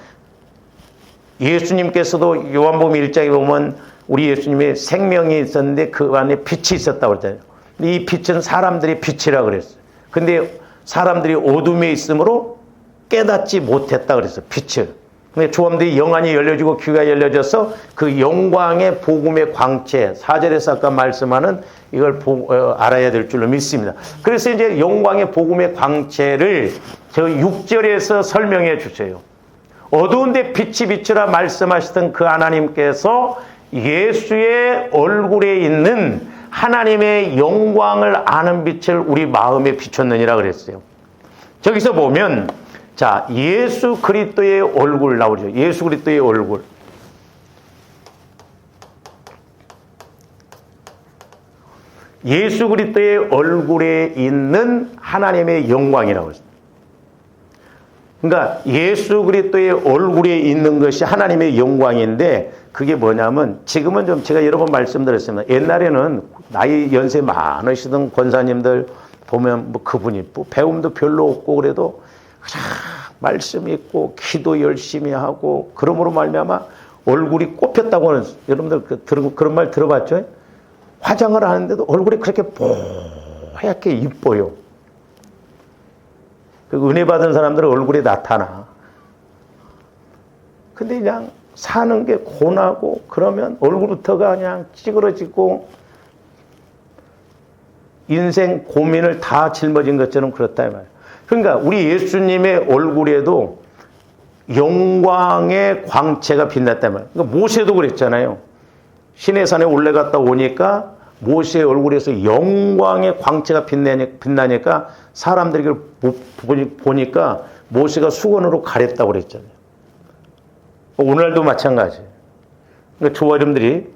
예수님께서도 요한복음 1장에 보면 우리 예수님의 생명이 있었는데 그 안에 빛이 있었다고 그랬잖아요. 이 빛은 사람들의 빛이라고 그랬어요. 근데 사람들이 어둠에 있으므로 깨닫지 못했다 그랬어요. 빛을. 근데 조함들이 영안이 열려지고 귀가 열려져서 그 영광의 복음의 광채, 4절에서 아까 말씀하는 이걸 알아야 될 줄로 믿습니다. 그래서 이제 영광의 복음의 광채를 저 6절에서 설명해 주세요. 어두운데 빛이 비추라 말씀하시던 그 하나님께서 예수의 얼굴에 있는 하나님의 영광을 아는 빛을 우리 마음에 비췄느니라 그랬어요. 저기서 보면 자, 예수 그리스도의 얼굴 나오죠. 예수 그리스도의 얼굴. 예수 그리스도의 얼굴에 있는 하나님의 영광이라고 했습니다. 그러니까 예수 그리스도의 얼굴에 있는 것이 하나님의 영광인데 그게 뭐냐면 지금은 좀 제가 여러 번 말씀드렸습니다. 옛날에는 나이 연세 많으시던 권사님들 보면 뭐 그분이 뭐 배움도 별로 없고 그래도 말씀 있고 기도 열심히 하고 그러므로 말미암아 얼굴이 꼽혔다고 하는 여러분들 그런 말 들어봤죠? 화장을 하는데도 얼굴이 그렇게 뽀얗게 이뻐요. 그 은혜 받은 사람들은 얼굴이 나타나. 근데 그냥 사는 게 고나고 그러면 얼굴부터가 그냥 찌그러지고 인생 고민을 다 짊어진 것처럼 그렇다 이 말이에요. 그러니까 우리 예수님의 얼굴에도 영광의 광채가 빛났다 이 말이에요. 그러니까 모세도 그랬잖아요. 시내산에 올라갔다 오니까 모세의 얼굴에서 영광의 광채가 빛나니까 사람들이 보니까 모세가 수건으로 가렸다고 그랬잖아요. 오늘도 마찬가지. 그러니까 저와 여러분들이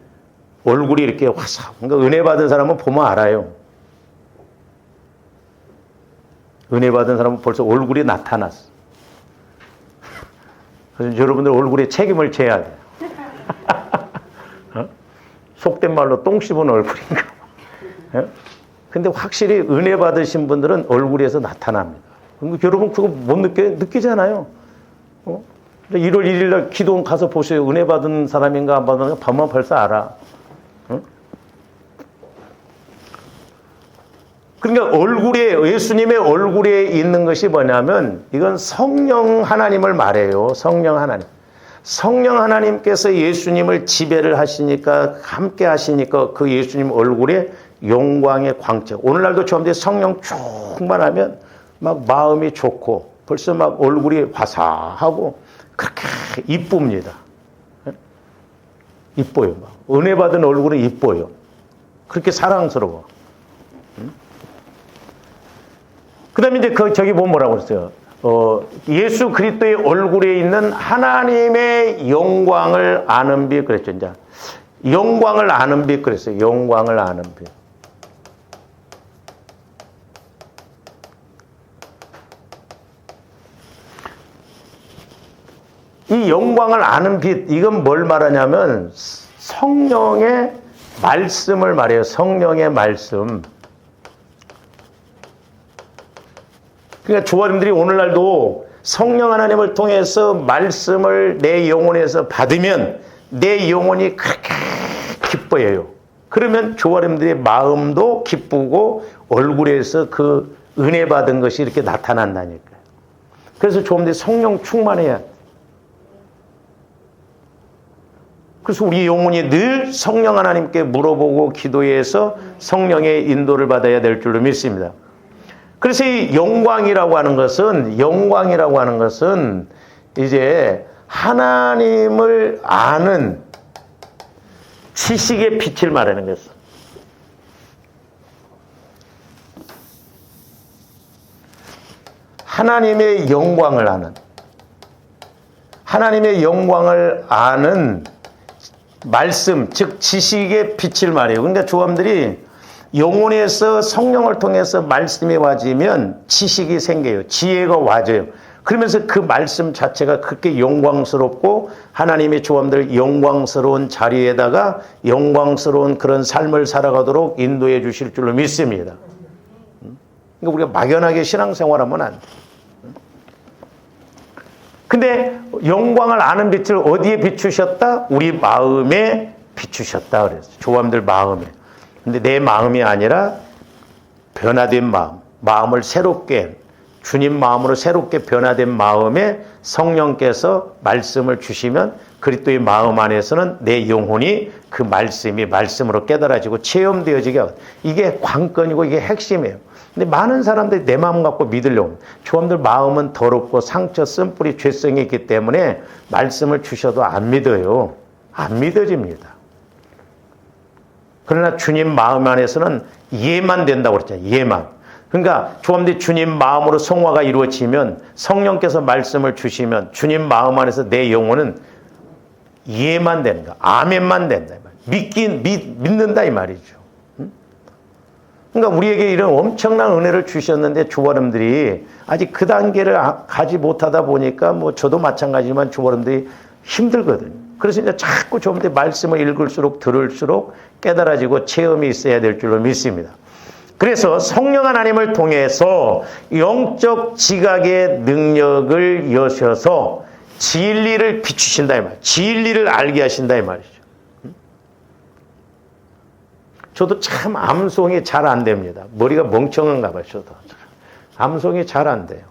얼굴이 이렇게 화사하고 그러니까 은혜 받은 사람은 보면 알아요. 은혜 받은 사람은 벌써 얼굴이 나타났어. 그래서 여러분들 얼굴에 책임을 져야 돼요. 어? 속된 말로 똥 씹은 얼굴인가. 어? 근데 확실히 은혜 받으신 분들은 얼굴에서 나타납니다. 여러분 그거 못 느끼잖아요. 1월 1일 날 기도원 가서 보세요. 은혜 받은 사람인가 안 받은가 보면 벌써 알아. 그러니까 예수님의 얼굴에 있는 것이 뭐냐면 이건 성령 하나님을 말해요. 성령 하나님. 성령 하나님께서 예수님을 지배를 하시니까 함께 하시니까 그 예수님 얼굴에 영광의 광채. 오늘날도 처음에 성령 충만하면 막 마음이 좋고 벌써 막 얼굴이 화사하고 그렇게 이쁩니다. 이뻐요. 막. 은혜 받은 얼굴은 이뻐요. 그렇게 사랑스러워. 그 다음에 이제 저기 보면 뭐라고 했어요? 예수 그리스도의 얼굴에 있는 하나님의 영광을 아는 빛 그랬죠. 이제 영광을 아는 빛 그랬어요. 영광을 아는 빛. 이 영광을 아는 빛, 이건 뭘 말하냐면 성령의 말씀을 말해요. 성령의 말씀. 그러니까 조아님들이 오늘날도 성령 하나님을 통해서 말씀을 내 영혼에서 받으면 내 영혼이 그렇게 기뻐해요. 그러면 조아님들의 마음도 기쁘고 얼굴에서 그 은혜 받은 것이 이렇게 나타난다니까요. 그래서 조아님들이 성령 충만해야 돼. 그래서 우리 영혼이 늘 성령 하나님께 물어보고 기도해서 성령의 인도를 받아야 될 줄로 믿습니다. 그래서 이 영광이라고 하는 것은 이제 하나님을 아는 지식의 빛을 말하는 것은. 하나님의 영광을 아는 말씀, 즉 지식의 빛을 말해요. 그러니까 조함들이 영혼에서 성령을 통해서 말씀이 와지면 지식이 생겨요. 지혜가 와져요. 그러면서 그 말씀 자체가 그렇게 영광스럽고 하나님의 조함들 영광스러운 자리에다가 영광스러운 그런 삶을 살아가도록 인도해 주실 줄로 믿습니다. 그러니까 우리가 막연하게 신앙생활하면 안 돼. 근데 영광을 아는 빛을 어디에 비추셨다? 우리 마음에 비추셨다 그랬어요. 조함들 마음에. 근데 내 마음이 아니라 변화된 마음을 새롭게, 주님 마음으로 새롭게 변화된 마음에 성령께서 말씀을 주시면 그리스도의 마음 안에서는 내 영혼이 그 말씀이 말씀으로 깨달아지고 체험되어지게 하거든요. 이게 관건이고 이게 핵심이에요. 근데 많은 사람들이 내 마음 갖고 믿으려고. 조함들 마음은 더럽고 상처, 쓴뿌리, 죄성이 있기 때문에 말씀을 주셔도 안 믿어요. 안 믿어집니다. 그러나 주님 마음 안에서는 예만 된다고 그랬잖아요. 예만. 그러니까 조함들이 주님 마음으로 성화가 이루어지면 성령께서 말씀을 주시면 주님 마음 안에서 내 영혼은 예만 되는 거야. 아멘만 된다. 믿는다 이 말이죠. 그러니까 우리에게 이런 엄청난 은혜를 주셨는데 주어름들이 아직 그 단계를 가지 못하다 보니까 뭐 저도 마찬가지지만 주어름들이 힘들거든요. 그래서 이제 자꾸 좀 더 말씀을 읽을수록 들을수록 깨달아지고 체험이 있어야 될 줄로 믿습니다. 그래서 성령 하나님을 통해서 영적 지각의 능력을 여셔서 진리를 비추신다 이 말이에요. 진리를 알게 하신다 이 말이죠. 저도 참 암송이 잘 안 됩니다. 머리가 멍청한가 봐요. 저도 암송이 잘 안 돼요.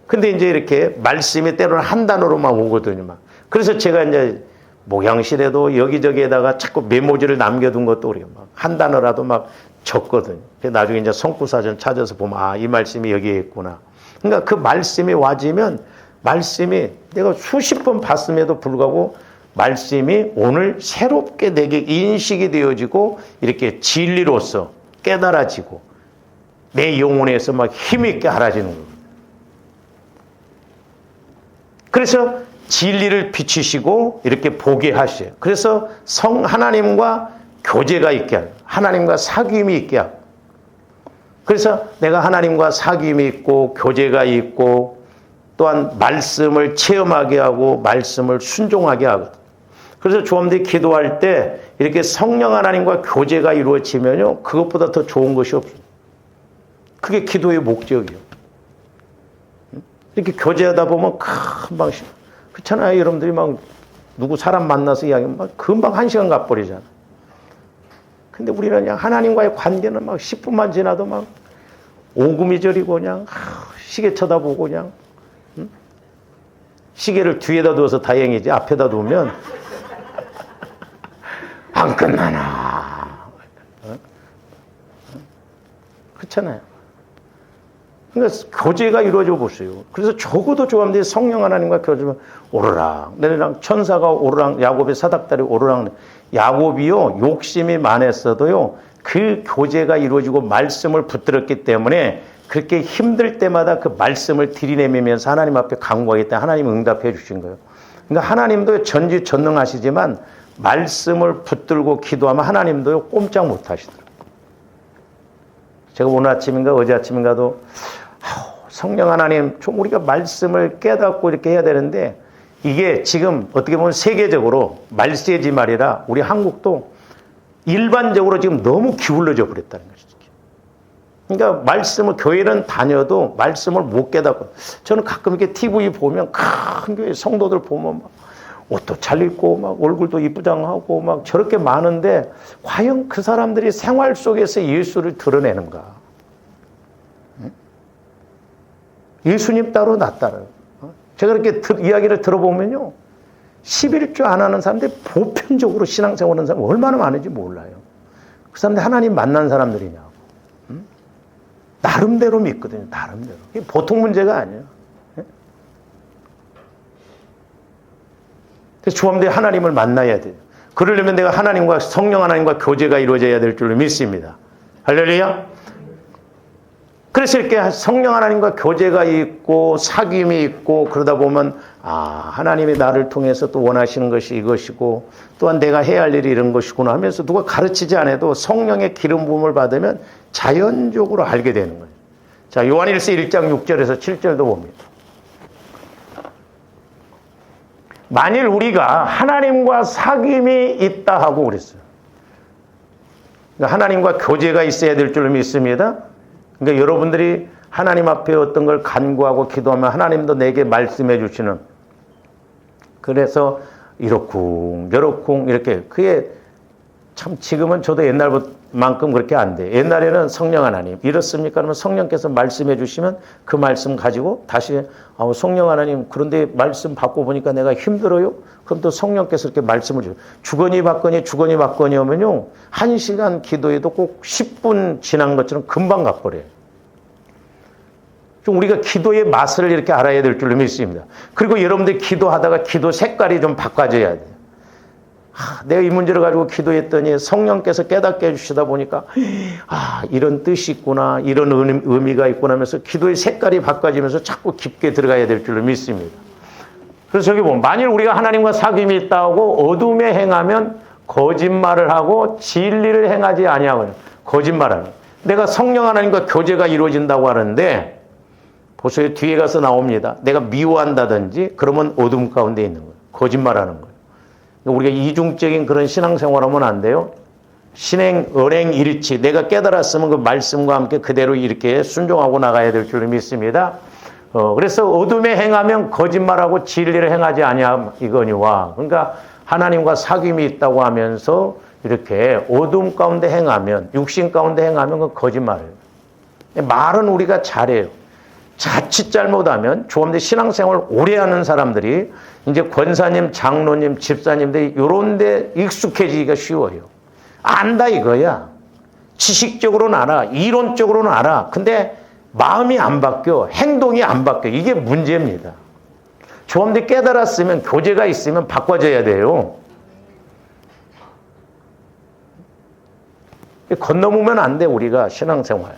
근데 이제 이렇게 말씀이 때로는 한 단어로만 오거든요. 막. 그래서 제가 이제 목양실에도 여기저기에다가 자꾸 메모지를 남겨둔 것도 우리가 막 한 단어라도 막 적거든요. 나중에 이제 성구사전 찾아서 보면 아, 이 말씀이 여기에 있구나. 그러니까 그 말씀이 와지면 말씀이 내가 수십 번 봤음에도 불구하고 말씀이 오늘 새롭게 내게 인식이 되어지고 이렇게 진리로서 깨달아지고 내 영혼에서 막 힘있게 알아지는 거예요. 그래서 진리를 비추시고 이렇게 보게 하셔요. 그래서 하나님과 교제가 있게 하고 하나님과 사귐이 있게 하고 그래서 내가 하나님과 사귐이 있고 교제가 있고 또한 말씀을 체험하게 하고 말씀을 순종하게 하거든. 그래서 조함들이 기도할 때 이렇게 성령 하나님과 교제가 이루어지면요 그것보다 더 좋은 것이 없어요. 그게 기도의 목적이에요. 이렇게 교제하다 보면 금방 그렇잖아요. 여러분들이 막 누구 사람 만나서 이야기하면 막 금방 1시간 가버리잖아. 근데 우리는 그냥 하나님과의 관계는 막 10분만 지나도 막 오금이 저리고 그냥 시계 쳐다보고 그냥 시계를 뒤에다 두어서 다행이지 앞에다 두면 안 끝나나. 그렇잖아요. 그러니까 교제가 이루어져 보세요. 그래서 적어도 조함들이 성령 하나님과 교제하면 오르락 내리락 천사가 오르락 야곱의 사닥다리 오르락 야곱이요 욕심이 많았어도요 그 교제가 이루어지고 말씀을 붙들었기 때문에 그렇게 힘들 때마다 그 말씀을 들이내면서 하나님 앞에 간구하기 때문에 하나님 응답해 주신 거예요. 그러니까 하나님도 전지전능하시지만 말씀을 붙들고 기도하면 하나님도 꼼짝 못 하시더라고요. 제가 오늘 아침인가 어제 아침인가도 성령 하나님 좀 우리가 말씀을 깨닫고 이렇게 해야 되는데 이게 지금 어떻게 보면 세계적으로 말세지 말이라 우리 한국도 일반적으로 지금 너무 기울어져 버렸다는 것이죠. 그러니까 말씀을 교회는 다녀도 말씀을 못 깨닫고 저는 가끔 이렇게 TV 보면 큰 교회 성도들 보면 막 옷도 잘 입고 막 얼굴도 이쁘장하고 막 저렇게 많은데 과연 그 사람들이 생활 속에서 예수를 드러내는가? 예수님 따로 나 따로. 제가 이렇게 이야기를 들어보면요. 11조 안 하는 사람들이 보편적으로 신앙생활 하는 사람 얼마나 많은지 몰라요. 그 사람들 하나님 만난 사람들이냐고. 나름대로 믿거든요. 나름대로. 이게 보통 문제가 아니에요. 그래서 주함대 하나님을 만나야 돼요. 그러려면 내가 하나님과 성령 하나님과 교제가 이루어져야 될 줄로 믿습니다. 할렐루야. 그래서 이렇게 성령 하나님과 교제가 있고 사귐이 있고 그러다 보면 하나님이 나를 통해서 또 원하시는 것이 이것이고 또한 내가 해야 할 일이 이런 것이구나 하면서 누가 가르치지 않아도 성령의 기름 부음을 받으면 자연적으로 알게 되는 거예요. 자, 요한일서 1장 6절에서 7절도 봅니다. 만일 우리가 하나님과 사귐이 있다 하고 그랬어요. 그러니까 하나님과 교제가 있어야 될 줄 믿습니다. 그러니까 여러분들이 하나님 앞에 어떤 걸 간구하고 기도하면 하나님도 내게 말씀해 주시는, 그래서 이렇쿵 저렇쿵 이렇게, 그게 참 지금은 저도 옛날만큼 그렇게 안 돼. 옛날에는 성령 하나님 이렇습니까? 그러면 성령께서 말씀해 주시면 그 말씀 가지고 다시 성령 하나님 그런데 말씀 받고 보니까 내가 힘들어요? 그럼 또 성령께서 이렇게 말씀을 주세요. 주거니 받거니 하면요 1시간 기도해도 꼭 10분 지난 것처럼 금방 가버려요. 좀 우리가 기도의 맛을 이렇게 알아야 될 줄로 믿습니다. 그리고 여러분들 기도하다가 기도 색깔이 좀 바꿔져야 돼요. 내가 이 문제를 가지고 기도했더니 성령께서 깨닫게 해주시다 보니까 이런 뜻이 있구나, 이런 의미가 있구나 하면서 기도의 색깔이 바꿔지면서 자꾸 깊게 들어가야 될 줄로 믿습니다. 그래서 저기 보면 만일 우리가 하나님과 사귐이 있다고 어둠에 행하면 거짓말을 하고 진리를 행하지 아니하거든. 거짓말하는. 내가 성령 하나님과 교제가 이루어진다고 하는데 보세요. 뒤에 가서 나옵니다. 내가 미워한다든지 그러면 어둠 가운데 있는 거예요. 거짓말하는 거예요. 우리가 이중적인 그런 신앙생활하면 안 돼요. 신행, 언행, 일치. 내가 깨달았으면 그 말씀과 함께 그대로 이렇게 순종하고 나가야 될 줄 믿습니다. 그래서 어둠에 행하면 거짓말하고 진리를 행하지 아니함 이거니와. 그러니까 하나님과 사귐이 있다고 하면서 이렇게 어둠 가운데 행하면, 육신 가운데 행하면 그 거짓말이에요. 말은 우리가 잘해요. 자칫 잘못하면 조합대 신앙생활 오래 하는 사람들이 이제 권사님, 장로님, 집사님들이 이런 데 익숙해지기가 쉬워요. 안다 이거야. 지식적으로는 알아. 이론적으로는 알아. 근데 마음이 안 바뀌어. 행동이 안 바뀌어. 이게 문제입니다. 조합대 깨달았으면, 교제가 있으면 바꿔줘야 돼요. 건너보면 안 돼, 우리가 신앙생활.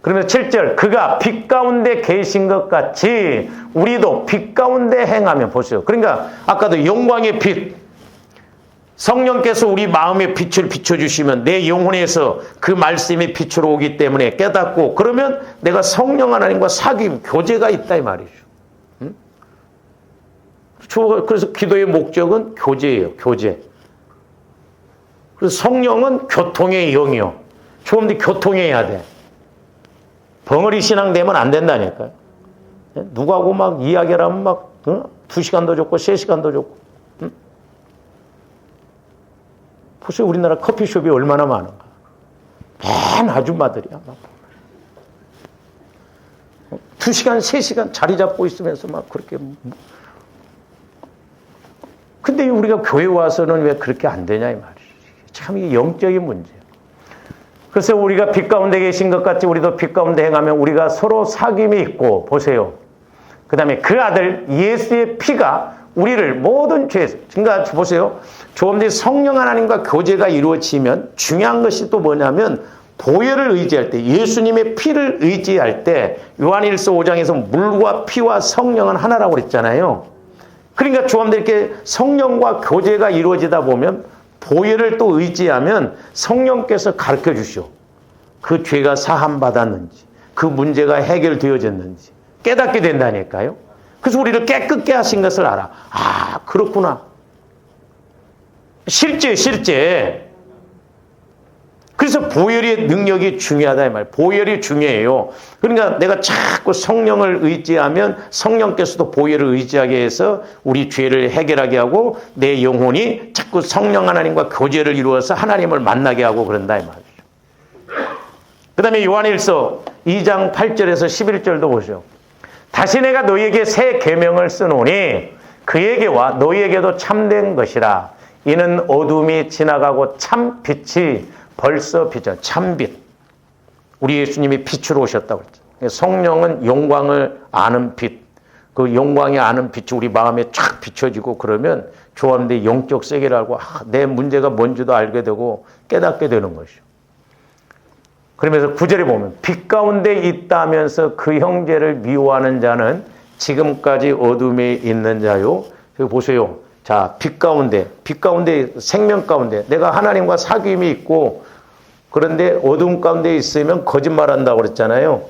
그러면 7절, 그가 빛 가운데 계신 것 같이 우리도 빛 가운데 행하면, 보세요. 그러니까 아까도 영광의 빛, 성령께서 우리 마음에 빛을 비춰주시면 내 영혼에서 그 말씀이 빛으로 오기 때문에 깨닫고, 그러면 내가 성령 하나님과 사귐, 교제가 있다 이 말이죠. 그래서 기도의 목적은 교제예요. 교제. 그래서 성령은 교통의 영이요. 조금 더 교통해야 돼. 벙어리 신앙 되면 안 된다니까요. 누구하고 막 이야기를 하면 막 2시간도 좋고 3시간도 좋고. 보세요. 우리나라 커피숍이 얼마나 많은가. 맨 아줌마들이야. 막. 2시간 3시간 자리 잡고 있으면서 막 그렇게. 근데 우리가 교회 와서는 왜 그렇게 안 되냐 이 말이죠. 참 이게 영적인 문제예요. 그래서 우리가 빛 가운데 계신 것 같이 우리도 빛 가운데 행하면 우리가 서로 사귐이 있고, 보세요. 그 다음에 그 아들 예수의 피가 우리를 모든 죄에서, 그러니까 보세요. 조금 전에 성령 하나님과 교제가 이루어지면 중요한 것이 또 뭐냐면 보혈을 의지할 때, 예수님의 피를 의지할 때, 요한일서 5장에서 물과 피와 성령은 하나라고 그랬잖아요. 그러니까 조금 이렇게 성령과 교제가 이루어지다 보면 보혈을 또 의지하면 성령께서 가르쳐 주시오. 그 죄가 사함 받았는지, 그 문제가 해결되어졌는지 깨닫게 된다니까요. 그래서 우리를 깨끗게 하신 것을 알아. 아, 그렇구나. 실제. 그래서 보혈의 능력이 중요하다 이 말. 보혈이 중요해요. 그러니까 내가 자꾸 성령을 의지하면 성령께서도 보혈을 의지하게 해서 우리 죄를 해결하게 하고 내 영혼이 자꾸 성령 하나님과 교제를 이루어서 하나님을 만나게 하고 그런다 이 말이죠. 그 다음에 요한일서 2장 8절에서 11절도 보시오. 다시 내가 너희에게 새 계명을 쓰노니 그에게와 너희에게도 참된 것이라. 이는 어둠이 지나가고 참 빛이 벌써 비쳐. 참빛. 우리 예수님이 빛으로 오셨다고 그랬죠. 성령은 영광을 아는 빛. 그 영광이 아는 빛이 우리 마음에 쫙 비춰지고 그러면 좋아하는데 영적 세계를 알고 내 문제가 뭔지도 알게 되고 깨닫게 되는 것이죠. 그러면서 9절에 보면 빛 가운데 있다면서 그 형제를 미워하는 자는 지금까지 어둠에 있는 자요. 여기 보세요. 자, 빛 가운데 생명 가운데 내가 하나님과 사귐이 있고 그런데 어둠 가운데 있으면 거짓말한다고 그랬잖아요.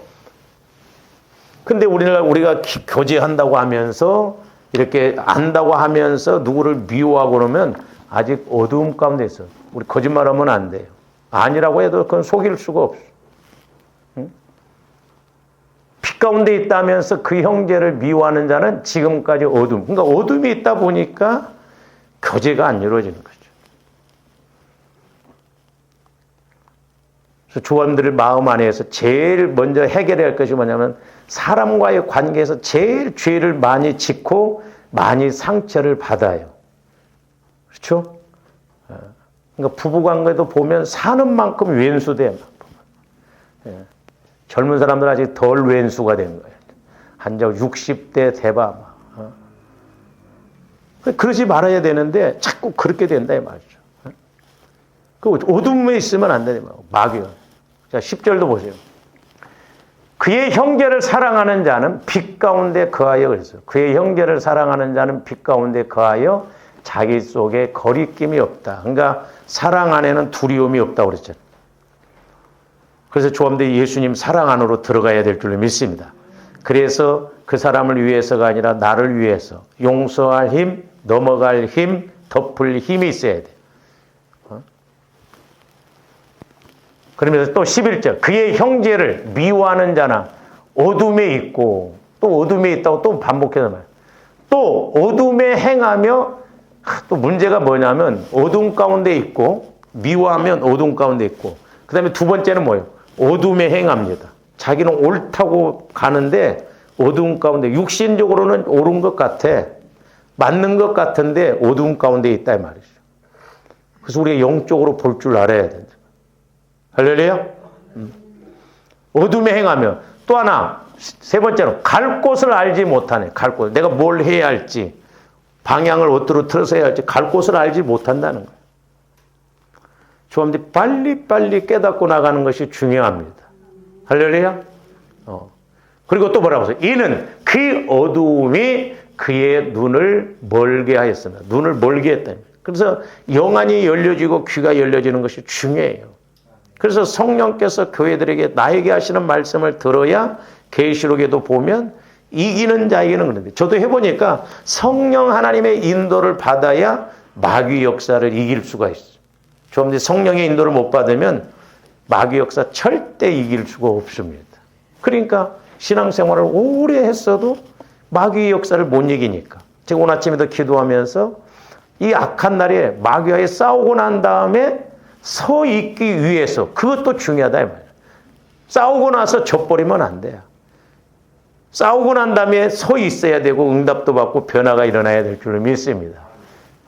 근데 우리가 교제한다고 하면서 이렇게 안다고 하면서 누구를 미워하고 그러면 아직 어두움 가운데 있어. 우리 거짓말하면 안 돼요. 아니라고 해도 그건 속일 수가 없어. 응? 빛 가운데 있다면서 그 형제를 미워하는 자는 지금까지 어둠. 그러니까 어둠이 있다 보니까 교제가 안 이루어지는 거죠. 그래서 조원들의 마음 안에서 제일 먼저 해결해야 할 것이 뭐냐면 사람과의 관계에서 제일 죄를 많이 짓고 많이 상처를 받아요. 그렇죠? 그러니까 부부관계도 보면 사는 만큼 왼수돼. 젊은 사람들 아직 덜 왼수가 된 거예요. 한적 60대 대바. 그러지 말아야 되는데 자꾸 그렇게 된다 이 말이죠. 그 어둠에 있으면 안 되는 거예요. 마귀가. 자, 10절도 보세요. 그의 형제를 사랑하는 자는 빛 가운데 거하여 그랬어요. 그의 형제를 사랑하는 자는 빛 가운데 거하여 자기 속에 거리낌이 없다. 그러니까 사랑 안에는 두려움이 없다고 그랬죠. 그래서 조함대 예수님 사랑 안으로 들어가야 될 줄로 믿습니다. 그래서 그 사람을 위해서가 아니라 나를 위해서 용서할 힘, 넘어갈 힘, 덮을 힘이 있어야 돼. 그러면서 또 11절 그의 형제를 미워하는 자나 어둠에 있고 또 어둠에 있다고 또 반복해서 말해요. 또 어둠에 행하며 또 문제가 뭐냐면 어둠 가운데 있고 미워하면 어둠 가운데 있고 그 다음에 두 번째는 뭐예요? 어둠에 행합니다. 자기는 옳다고 가는데 어둠 가운데 육신적으로는 옳은 것 같아. 맞는 것 같은데 어둠 가운데 있다 이 말이죠. 그래서 우리가 영적으로 볼 줄 알아야 된다. 할렐루야? 어둠에 행하며 또 하나 세 번째로 갈 곳을 알지 못하네. 갈 곳. 내가 뭘 해야 할지 방향을 어디로 틀어서 해야 할지 갈 곳을 알지 못한다는 거예요. 조합들 빨리 깨닫고 나가는 것이 중요합니다. 할렐루야? 그리고 또 뭐라고 해서 이는 그 어두움이 그의 눈을 멀게 하였으며 눈을 멀게 했다. 그래서 영안이 열려지고 귀가 열려지는 것이 중요해요. 그래서 성령께서 교회들에게 나에게 하시는 말씀을 들어야 계시록에도 보면 이기는 자에게는 그런데 저도 해보니까 성령 하나님의 인도를 받아야 마귀 역사를 이길 수가 있어요. 좀 성령의 인도를 못 받으면 마귀 역사 절대 이길 수가 없습니다. 그러니까 신앙생활을 오래 했어도 마귀 역사를 못 이기니까 제가 오늘 아침에도 기도하면서 이 악한 날에 마귀와의 싸우고 난 다음에 서 있기 위해서 그것도 중요하다 이 말이에요. 싸우고 나서 져버리면 안 돼요. 싸우고 난 다음에 서 있어야 되고 응답도 받고 변화가 일어나야 될 줄로 믿습니다.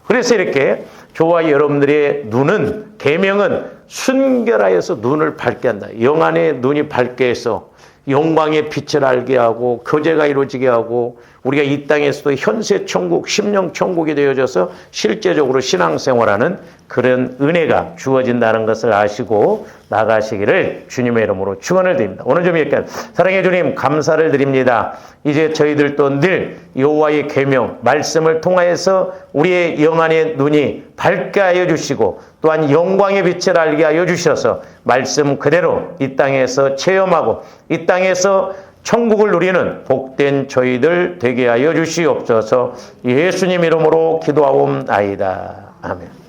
그래서 이렇게 저와 여러분들의 눈은 계명은 순결하여서 눈을 밝게 한다. 영안의 눈이 밝게 해서 영광의 빛을 알게 하고 교제가 이루어지게 하고 우리가 이 땅에서도 현세 천국, 심령 천국이 되어져서 실제적으로 신앙생활하는 그런 은혜가 주어진다는 것을 아시고 나가시기를 주님의 이름으로 축원을 드립니다. 오늘 좀 이렇게 사랑해 주님 감사를 드립니다. 이제 저희들도 늘 여호와의 계명 말씀을 통하여서 우리의 영안의 눈이 밝게 하여 주시고 또한 영광의 빛을 알게 하여 주셔서 말씀 그대로 이 땅에서 체험하고 이 땅에서 천국을 누리는 복된 저희들 되게 하여 주시옵소서. 예수님 이름으로 기도하옵나이다. 아멘.